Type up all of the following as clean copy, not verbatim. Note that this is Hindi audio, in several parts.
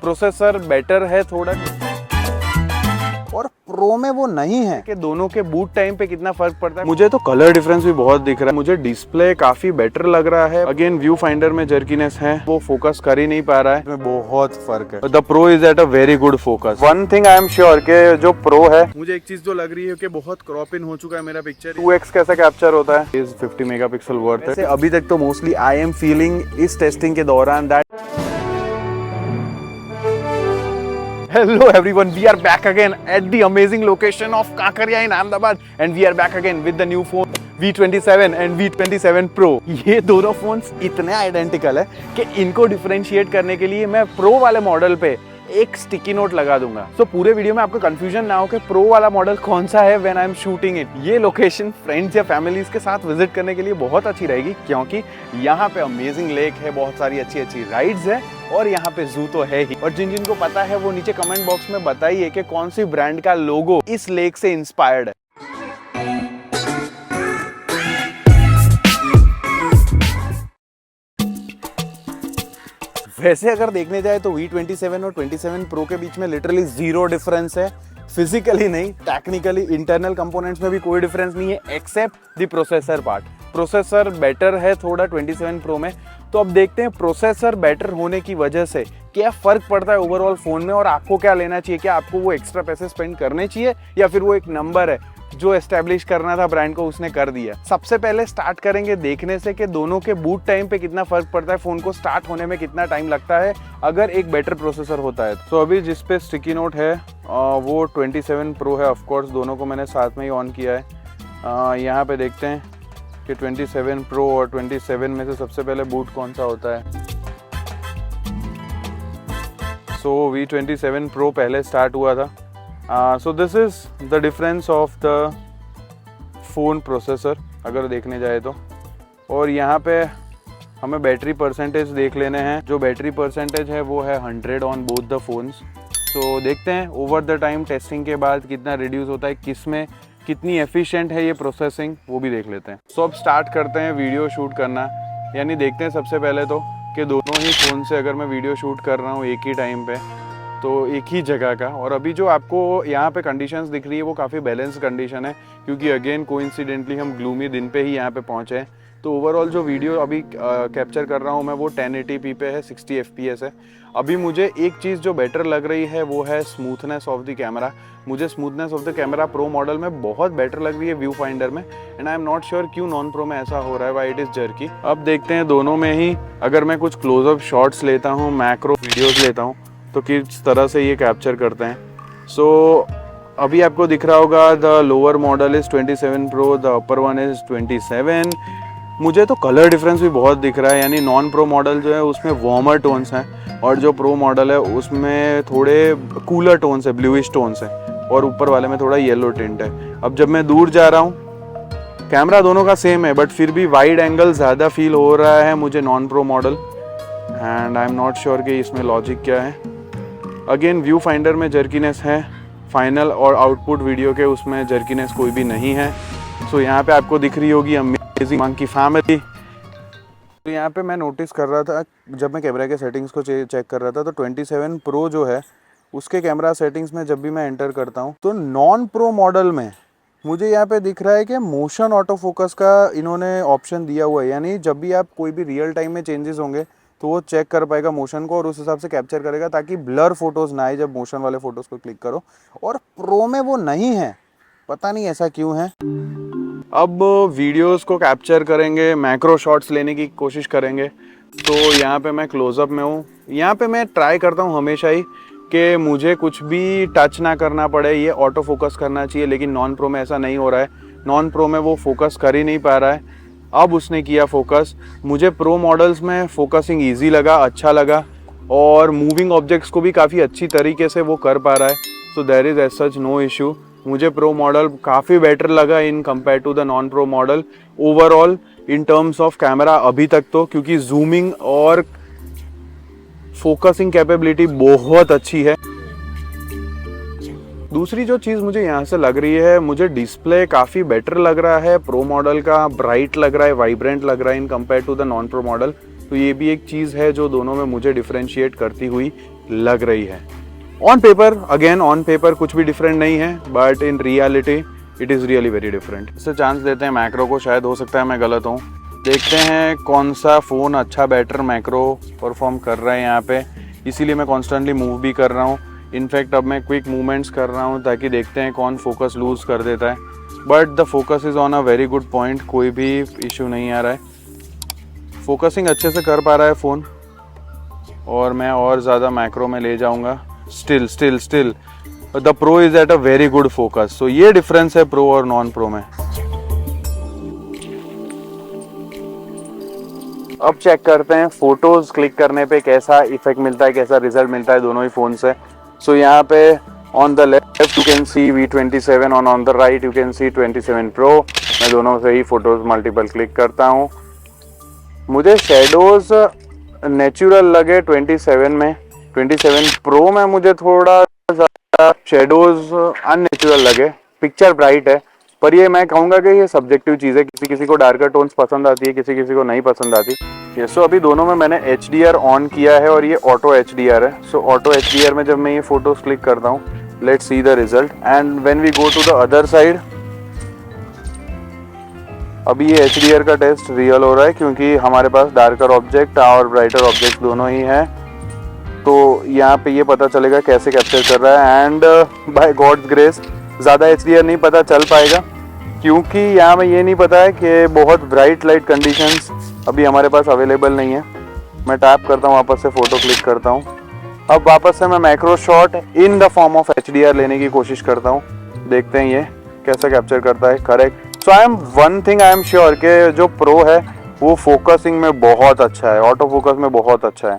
प्रोसेसर बेटर है थोड़ा और प्रो में वो नहीं है कि दोनों के बूट टाइम पे कितना फर्क पड़ता है। मुझे तो कलर डिफरेंस भी बहुत दिख रहा है, मुझे डिस्प्ले काफी बेटर लग रहा है। अगेन व्यू फाइंडर में जर्कीनेस है, वो फोकस कर ही नहीं पा रहा है, इसमें बहुत फर्क है। The pro is eight a very good focus. One thing I am sure के जो प्रो है, मुझे एक चीज जो लग रही है कि बहुत क्रॉप इन हो चुका है मेरा पिक्चर। 2x कैसा कैप्चर होता है, इज 50 मेगापिक्सल वर्थ है। अभी तक तो मोस्टली आई एम फीलिंग इस टेस्टिंग के दौरान that Hello everyone, we are back again at the amazing location of Kakaria in Ahmedabad and we are back again with the new phone V27 and V27 Pro। ये दोनों फोन्स इतने आइडेंटिकल है कि इनको डिफरेंशिएट करने के लिए मैं प्रो वाले मॉडल पे एक स्टिकी नोट लगा दूंगा। तो पूरे वीडियो में आपको कंफ्यूजन ना हो कि प्रो वाला मॉडल कौन सा है when I am shooting it. ये लोकेशन फ्रेंड्स या फैमिलीज के साथ विजिट करने के लिए बहुत अच्छी रहेगी क्योंकि यहाँ पे अमेजिंग लेक है, बहुत सारी अच्छी अच्छी राइड्स है और यहाँ पे जू तो है ही। और जिन जिनको पता है वो नीचे कमेंट बॉक्स में बताइए कि कौन सी ब्रांड का लोगो इस लेक से इंस्पायर्ड है। वैसे अगर देखने जाए तो V27 और 27 Pro के बीच में लिटरली जीरो डिफरेंस है। फिजिकली नहीं, टेक्निकली इंटरनल कंपोनेंट्स में भी कोई डिफरेंस नहीं है except the processor part. Processor better है थोड़ा 27 Pro में। तो अब देखते हैं प्रोसेसर बेटर होने की वजह से क्या फर्क पड़ता है ओवरऑल फोन में और आपको क्या लेना चाहिए। क्या आपको वो एक्स्ट्रा पैसे स्पेंड करने चाहिए या फिर वो एक नंबर है जो एस्टेब्लिश करना था ब्रांड को उसने कर दिया। सबसे पहले स्टार्ट करेंगे देखने से कि दोनों के बूट टाइम पे कितना फर्क पड़ता है, फोन को स्टार्ट होने में कितना टाइम लगता है अगर एक बेटर प्रोसेसर होता है। तो अभी जिस पे स्टिकी नोट है वो 27 Pro है। ऑफ कोर्स दोनों को मैंने साथ में ही ऑन किया है। यहाँ पे देखते हैं कि 27 Pro और 27 में से सबसे पहले बूट कौन सा होता है। सो V27 Pro पहले स्टार्ट हुआ था। So this is the difference of the phone processor अगर देखने जाए तो। और यहाँ पे हमें बैटरी परसेंटेज देख लेने हैं। जो बैटरी परसेंटेज है वो है 100 ऑन बोथ द फोन्स। सो देखते हैं ओवर द टाइम टेस्टिंग के बाद कितना रिड्यूस होता है, किस में कितनी एफिशिएंट है ये प्रोसेसिंग, वो भी देख लेते हैं। सो अब स्टार्ट करते हैं वीडियो शूट करना, यानी देखते हैं सबसे पहले तो कि दोनों ही फ़ोन से अगर मैं वीडियो शूट कर रहा हूँ एक ही टाइम पे तो एक ही जगह का। और अभी जो आपको यहाँ पे कंडीशंस दिख रही है वो काफ़ी बैलेंस कंडीशन है क्योंकि अगेन कोइंसिडेंटली हम ग्लूमी दिन पे ही यहाँ पे पहुँचे हैं। तो ओवरऑल जो वीडियो अभी कैप्चर कर रहा हूँ मैं वो 1080p पे है, 60 fps है। अभी मुझे एक चीज़ जो बेटर लग रही है वो है स्मूथनेस ऑफ द कैमरा। मुझे smoothness of the camera pro model में बहुत बेटर लग रही है व्यू फाइंडर में and I am not sure क्यों नॉन प्रो में ऐसा हो रहा है, वाई इट इज़ जर्की। अब देखते हैं दोनों में ही अगर मैं कुछ क्लोजअप शॉट्स लेता हूँ, मैक्रो वीडियोज़ लेता हूँ तो किस तरह से ये कैप्चर करते हैं। सो अभी आपको दिख रहा होगा the lower model is 27 Pro, the upper one is 27। मुझे तो कलर डिफरेंस भी बहुत दिख रहा है, यानी नॉन प्रो मॉडल जो है उसमें वार्मर टोन्स हैं और जो प्रो मॉडल है उसमें थोड़े कूलर टोन्स है, ब्लूइश टोन्स हैं और ऊपर वाले में थोड़ा येलो टिंट है। अब जब मैं दूर जा रहा हूँ कैमरा दोनों का सेम है बट फिर भी वाइड एंगल ज़्यादा फील हो रहा है मुझे non pro model and I am not sure कि इसमें लॉजिक क्या है। अगेन व्यू फाइंडर में जर्कीनेस है, फाइनल और आउटपुट वीडियो के उसमें जर्कीनेस कोई भी नहीं है। सो यहाँ पे आपको दिख रही होगी अमेजिंग मंकी फैमिली। तो यहाँ पे मैं नोटिस कर रहा था जब मैं कैमरा के सेटिंग्स को चेक कर रहा था तो 27 Pro जो है उसके कैमरा सेटिंग्स में जब भी मैं एंटर करता हूँ तो नॉन प्रो मॉडल में मुझे यहाँ पे दिख रहा है कि मोशन ऑटो फोकस का इन्होंने ऑप्शन दिया हुआ है, यानी जब भी आप कोई भी रियल टाइम में चेंजेस होंगे तो वो चेक कर पाएगा मोशन को और उस हिसाब से कैप्चर करेगा ताकि ब्लर फोटोज़ ना आए जब मोशन वाले फोटोज़ को क्लिक करो। और प्रो में वो नहीं है, पता नहीं ऐसा क्यों है। अब वीडियोस को कैप्चर करेंगे, मैक्रो शॉट्स लेने की कोशिश करेंगे। तो यहाँ पे मैं क्लोजअप में हूँ, यहाँ पे मैं ट्राई करता हूँ हमेशा ही कि मुझे कुछ भी टच ना करना पड़े, ये ऑटो फोकस करना चाहिए, लेकिन नॉन प्रो में ऐसा नहीं हो रहा है। नॉन प्रो में वो फोकस कर ही नहीं पा रहा है, अब उसने किया फोकस। मुझे प्रो मॉडल्स में फोकसिंग ईजी लगा, अच्छा लगा और मूविंग ऑब्जेक्ट्स को भी काफ़ी अच्छी तरीके से वो कर पा रहा है। So there is as such no issue. मुझे प्रो मॉडल काफ़ी बेटर लगा in compare to the non pro model overall in terms of camera अभी तक तो, क्योंकि जूमिंग और फोकसिंग कैपेबिलिटी बहुत अच्छी है। दूसरी जो चीज़ मुझे यहाँ से लग रही है, मुझे डिस्प्ले काफ़ी बेटर लग रहा है प्रो मॉडल का, ब्राइट लग रहा है, वाइब्रेंट लग रहा है in compare to the non pro model. तो ये भी एक चीज़ है जो दोनों में मुझे डिफरेंशिएट करती हुई लग रही है। ऑन पेपर कुछ भी डिफरेंट नहीं है, but in reality it is really very different. इससे चांस देते हैं मैक्रो को, शायद हो सकता है मैं गलत हूँ। देखते हैं कौन सा फ़ोन अच्छा बेटर मैक्रो परफॉर्म कर रहा है यहाँ पे, इसीलिए मैं कॉन्स्टेंटली मूव भी कर रहा हूँ। इनफैक्ट अब मैं क्विक मूवमेंट्स कर रहा हूँ ताकि देखते हैं कौन फोकस लूज़ कर देता है, but the focus is on a very good point, कोई भी इशू नहीं आ रहा है। फोकसिंग अच्छे से कर पा रहा है फ़ोन, और मैं और ज़्यादा मैक्रो में ले जाऊँगा। Still the pro is at a very good focus. So ये डिफरेंस है प्रो और नॉन प्रो में। अब चेक करते हैं फोटोज़ क्लिक करने पे कैसा इफेक्ट मिलता है, कैसा रिजल्ट मिलता है दोनों ही फ़ोन से। सो यहाँ पे on the left you can see V27 और on the right you can see 27 Pro। मैं दोनों से ही फ़ोटोज़ मल्टीपल क्लिक करता हूँ। मुझे शेडोज़ नेचुरल लगे 27 में, 27 Pro में मुझे थोड़ा ज़्यादा शेडोज़ अननेचुरल लगे। पिक्चर ब्राइट है, पर ये मैं कहूँगा कि ये सब्जेक्टिव चीज़ है, किसी किसी को डार्कर टोन्स पसंद आती है, किसी किसी को नहीं पसंद आती। सो अभी दोनों में मैंने HDR ऑन किया है और ये ऑटो HDR है। सो ऑटो HDR में जब मैं ये फोटोज़ क्लिक करता हूँ, let's see the result and when we go to the other side, अभी ये HDR का टेस्ट रियल हो रहा है क्योंकि हमारे पास डार्कर ऑब्जेक्ट और ब्राइटर ऑब्जेक्ट दोनों ही हैं। तो यहाँ पे ये पता चलेगा कैसे कैप्चर कर रहा है, एंड बाय गॉड्स ग्रेस ज़्यादा HDR नहीं पता चल पाएगा क्योंकि यहाँ में ये नहीं पता है कि बहुत ब्राइट लाइट कंडीशंस अभी हमारे पास अवेलेबल नहीं है। मैं टैप करता हूँ, वापस से फ़ोटो क्लिक करता हूँ। अब वापस से मैं macro shot in the form of HDR लेने की कोशिश करता हूँ, देखते हैं ये कैसा कैप्चर करता है। Correct. So I am sure कि जो प्रो है वो फोकसिंग में बहुत अच्छा है, ऑटो फोकस में बहुत अच्छा है।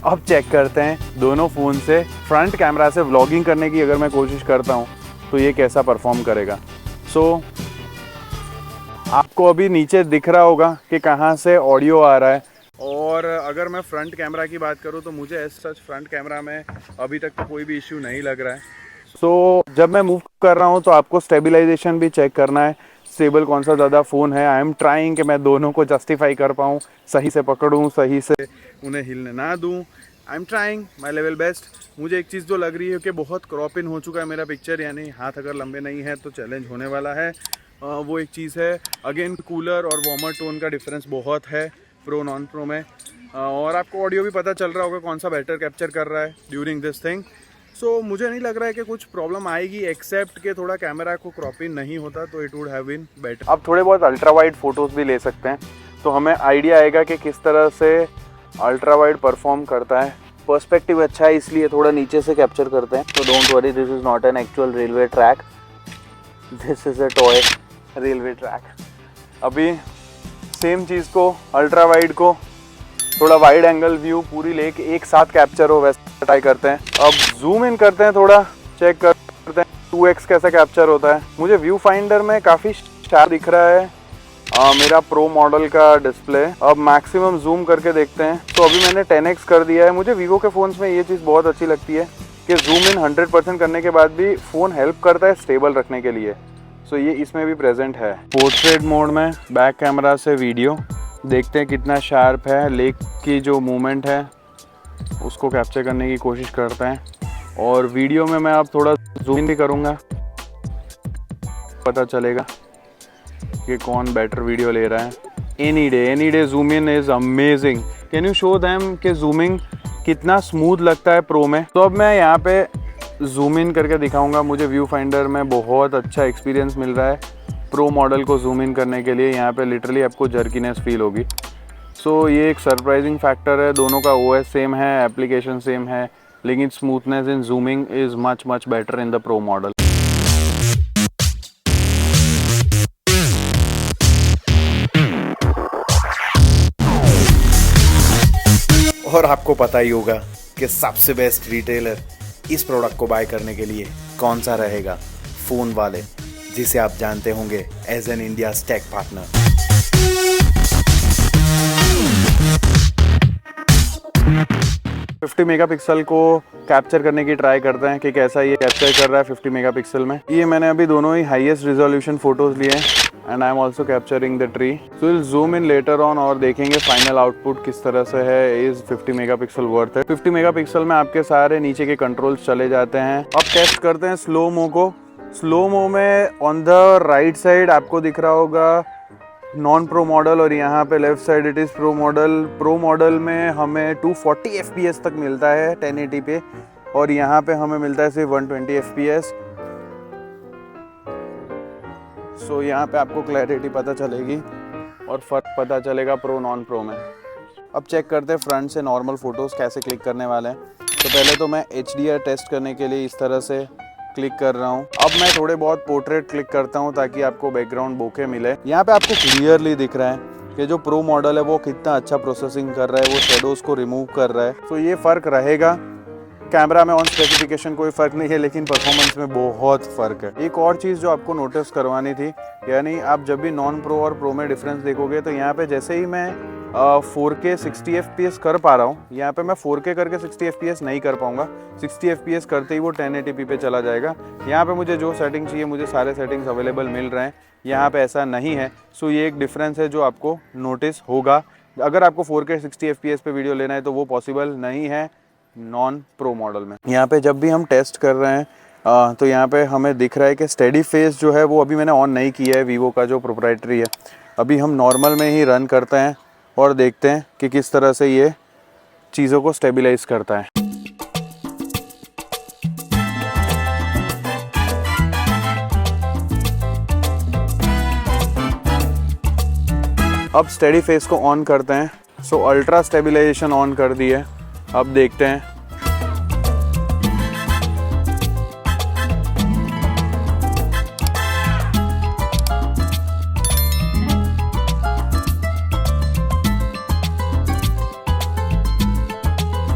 अब चेक करते हैं दोनों फ़ोन से फ्रंट कैमरा से व्लॉगिंग करने की अगर मैं कोशिश करता हूँ तो ये कैसा परफॉर्म करेगा। सो आपको अभी नीचे दिख रहा होगा कि कहाँ से ऑडियो आ रहा है, और अगर मैं फ्रंट कैमरा की बात करूँ तो मुझे एज सच फ्रंट कैमरा में अभी तक तो कोई भी इश्यू नहीं लग रहा है। सो जब मैं मूव कर रहा हूँ तो आपको स्टेबलाइजेशन भी चेक करना है, स्टेबल कौन सा ज़्यादा फ़ोन है। आई एम ट्राइंग कि मैं दोनों को जस्टिफाई कर पाऊँ, सही से पकड़ूँ, सही से उन्हें हिलने ना दूँ। I am trying my level best. मुझे एक चीज़ जो लग रही है कि बहुत क्रॉप इन हो चुका है मेरा पिक्चर, यानी हाथ अगर लंबे नहीं है तो चैलेंज होने वाला है। वो एक चीज़ है। अगेन कूलर और वार्मर टोन का डिफरेंस बहुत है प्रो नॉन प्रो में, और आपको ऑडियो भी पता चल रहा होगा कौन सा बेटर कैप्चर कर रहा है ड्यूरिंग दिस थिंग। सो मुझे नहीं लग रहा है कि कुछ प्रॉब्लम आएगी, एक्सेप्ट कि थोड़ा कैमरा को क्रॉप इन नहीं होता तो it would have been better. अब थोड़े बहुत अल्ट्रा वाइड फ़ोटोज़ भी ले सकते हैं तो हमें आइडिया आएगा कि किस तरह से अल्ट्रा वाइड परफॉर्म करता है। पर्सपेक्टिव अच्छा है इसलिए थोड़ा नीचे से कैप्चर करते हैं। तो don't worry, this is not an actual railway track, this is a toy railway track. अभी सेम चीज़ को अल्ट्रा वाइड को थोड़ा वाइड एंगल व्यू पूरी लेके एक साथ कैप्चर हो वैसे ट्राई करते हैं। अब जूम इन करते हैं, थोड़ा चेक करते हैं 2x कैसा कैप्चर होता है। मुझे व्यू फाइंडर में काफ़ी शार्प दिख रहा है मेरा प्रो मॉडल का डिस्प्ले। अब मैक्सिमम जूम करके देखते हैं। तो अभी मैंने 10x कर दिया है। मुझे वीवो के फ़ोन्स में ये चीज़ बहुत अच्छी लगती है कि जूम इन 100% करने के बाद भी फ़ोन हेल्प करता है स्टेबल रखने के लिए। सो ये इसमें भी प्रेजेंट है। पोर्ट्रेट मोड में बैक कैमरा से वीडियो देखते हैं कितना शार्प है। लेक की जो मूवमेंट है उसको कैप्चर करने की कोशिश करते हैं, और वीडियो में मैं अब थोड़ा जूम इन भी करूँगा, पता चलेगा कि कौन बेटर वीडियो ले रहा है। Any day zoom in is amazing. Can you show them कि जूमिंग कितना स्मूथ लगता है प्रो में। तो अब मैं यहाँ पे जूम इन करके दिखाऊंगा। मुझे व्यू फाइंडर में बहुत अच्छा एक्सपीरियंस मिल रहा है प्रो मॉडल को जूम इन करने के लिए। यहाँ पे लिटरली आपको जर्कीनेस फील होगी। सो ये एक सरप्राइजिंग फैक्टर है। दोनों का OS सेम है, एप्लीकेशन सेम है, लेकिन smoothness in zooming is much better in the pro model. और आपको पता ही होगा कि सबसे बेस्ट रिटेलर इस प्रोडक्ट को बाय करने के लिए कौन सा रहेगा, फ़ोन वाले, जिसे आप जानते होंगे as an India tech partner. Fifty megapixel को कैप्चर करने की ट्राई करते हैं कि कैसा ये कैप्चर कर रहा है 50 मेगापिक्सल में। ये मैंने अभी दोनों ही हाईएस्ट रिजोल्यूशन फ़ोटोज़ लिए हैं and I am also capturing the tree. So will zoom in later on और देखेंगे फाइनल आउटपुट किस तरह से है। इज 50 मेगापिक्सल वर्थ है। 50 मेगापिक्सल में आपके सारे नीचे के कंट्रोल्स चले जाते हैं। अब टेस्ट करते हैं स्लो मो को। स्लो मो में ऑन द राइट साइड आपको दिख रहा होगा नॉन प्रो मॉडल और यहाँ पे left side it is pro model. Pro model में हमें 240 FPS तक मिलता है 1080 पे, और यहाँ पे हमें मिलता है सिर्फ 120 FPS। सो यहाँ पे आपको क्लैरिटी पता चलेगी और फ़र्क पता चलेगा प्रो नॉन प्रो में। अब चेक करते हैं फ्रंट से नॉर्मल फ़ोटोज़ कैसे क्लिक करने वाले हैं। तो पहले तो मैं HDR टेस्ट करने के लिए इस तरह से क्लिक कर रहा हूँ। अब मैं थोड़े बहुत पोर्ट्रेट क्लिक करता हूँ ताकि आपको बैकग्राउंड बोके मिले। यहाँ पे आपको क्लियरली दिख रहा है कि जो प्रो मॉडल है वो कितना अच्छा प्रोसेसिंग कर रहा है, वो शेडोज़ को रिमूव कर रहा है। तो ये फ़र्क रहेगा। कैमरा में ऑन स्पेसिफिकेशन कोई फ़र्क नहीं है, लेकिन परफॉर्मेंस में बहुत फ़र्क है। एक और चीज़ जो आपको नोटिस करवानी थी, यानी आप जब भी नॉन प्रो और प्रो में डिफरेंस देखोगे तो यहाँ पे जैसे ही मैं 4K 60 FPS कर पा रहा हूँ, यहाँ पे मैं 4K करके 60 FPS नहीं कर पाऊँगा। 60 FPS करते ही वो 1080p पे चला जाएगा। यहाँ पे मुझे जो सेटिंग चाहिए, मुझे सारे सेटिंग्स अवेलेबल मिल रहे हैं, यहाँ पे ऐसा नहीं है। सो ये एक डिफरेंस है जो आपको नोटिस होगा। अगर आपको 4K 60 FPS पे वीडियो लेना है तो वो पॉसिबल नहीं है नॉन प्रो मॉडल में। यहाँ पे जब भी हम टेस्ट कर रहे हैं तो यहाँ पे हमें दिख रहा है कि स्टेडी फेस जो है वो अभी मैंने ऑन नहीं किया है, वीवो का जो प्रोप्राइटरी है। अभी हम नॉर्मल में ही रन करते हैं और देखते हैं कि किस तरह से ये चीज़ों को स्टेबलाइज करता है। अब स्टेडी फेस को ऑन करते हैं। सो अल्ट्रा स्टेबलाइजेशन ऑन कर दी है। अब देखते हैं।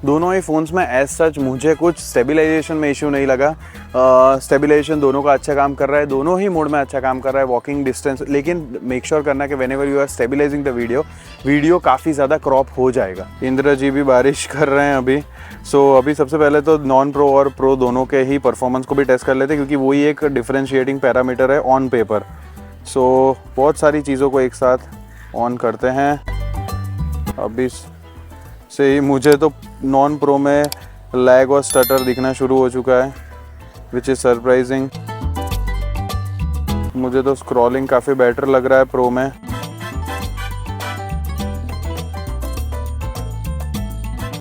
दोनों ही फ़ोन्स में एज सच मुझे कुछ स्टेबलाइजेशन में इशू नहीं लगा। स्टेबलाइजेशन दोनों का अच्छा काम कर रहा है, दोनों ही मोड में अच्छा काम कर रहा है, वॉकिंग डिस्टेंस। लेकिन मेक श्योर करना कि whenever you are stabilising the video काफ़ी ज़्यादा क्रॉप हो जाएगा। इंद्र जी भी बारिश कर रहे हैं अभी। सो अभी सबसे पहले तो नॉन प्रो और प्रो दोनों के ही परफॉर्मेंस को भी टेस्ट कर लेते हैं, क्योंकि वही एक डिफ्रेंशिएटिंग पैरामीटर है ऑन पेपर। सो बहुत सारी चीज़ों को एक साथ ऑन करते हैं। अभी से ही मुझे तो नॉन प्रो में लैग और स्टटर दिखना शुरू हो चुका है, विच इज़ सरप्राइजिंग। मुझे तो स्क्रॉलिंग काफ़ी बेटर लग रहा है प्रो में।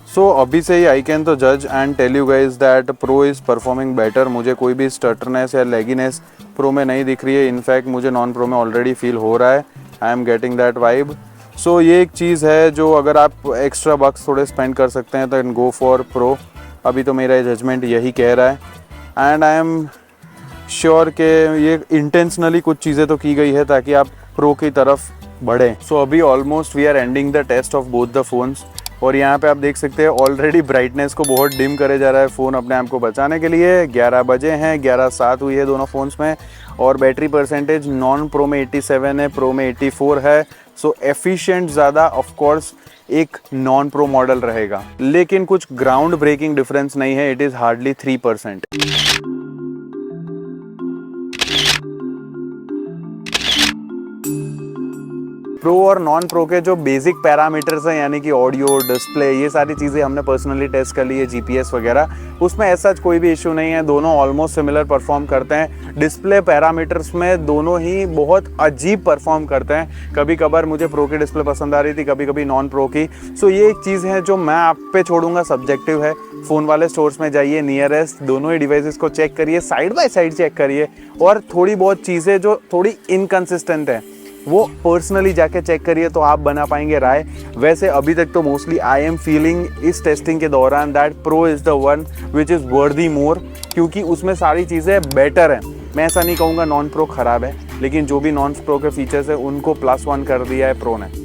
सो अभी से ही आई कैन तो जज and tell you guys that pro is performing better. मुझे कोई भी स्टटरनेस या लेगीनेस प्रो में नहीं दिख रही है। इनफैक्ट मुझे नॉन प्रो में ऑलरेडी फील हो रहा है। I am getting that vibe. So ये एक चीज़ है जो अगर आप एक्स्ट्रा बक्स थोड़े स्पेंड कर सकते हैं तो इन गो फॉर प्रो। अभी तो मेरा जजमेंट यही कह रहा है एंड आई एम श्योर कि ये इंटेंशनली कुछ चीज़ें तो की गई है ताकि आप प्रो की तरफ बढ़ें। सो अभी almost we are ending the test of both the phones और यहाँ पे आप देख सकते हैं ऑलरेडी ब्राइटनेस को बहुत डिम करे जा रहा है फ़ोन अपने आप को बचाने के लिए। 11 बजे हैं, 11:07 हुई है दोनों फ़ोन्स में और बैटरी परसेंटेज नॉन प्रो में 87 है, प्रो में 84 है। सो एफिशिएंट ज़्यादा ऑफकोर्स एक नॉन प्रो मॉडल रहेगा, लेकिन कुछ ग्राउंड ब्रेकिंग डिफरेंस नहीं है। It is hardly 3%। प्रो और नॉन प्रो के जो बेसिक पैरामीटर्स हैं यानी कि ऑडियो, डिस्प्ले, ये सारी चीज़ें हमने पर्सनली टेस्ट कर ली है, जीपीएस वगैरह, उसमें ऐसा कोई भी इशू नहीं है। दोनों ऑलमोस्ट सिमिलर परफॉर्म करते हैं। डिस्प्ले पैरामीटर्स में दोनों ही बहुत अजीब परफॉर्म करते हैं। कभी कभार मुझे प्रो की डिस्प्ले पसंद आ रही थी, कभी कभी नॉन प्रो की। सो ये एक चीज़ है जो मैं आप पे छोड़ूंगा, सब्जेक्टिव है। फ़ोन वाले स्टोर्स में जाइए, नियरेस्ट दोनों ही डिवाइसेस को चेक करिए, साइड बाय साइड चेक करिए और थोड़ी बहुत चीज़ें जो थोड़ी इनकन्सिस्टेंट है वो पर्सनली जाके चेक करिए तो आप बना पाएंगे राय। वैसे अभी तक तो मोस्टली आई एम फीलिंग इस टेस्टिंग के दौरान that pro is the one which is वर्दी मोर, क्योंकि उसमें सारी चीज़ें बेटर हैं। मैं ऐसा नहीं कहूँगा नॉन प्रो ख़राब है, लेकिन जो भी नॉन प्रो के फीचर्स है उनको +1 कर दिया है प्रो ने।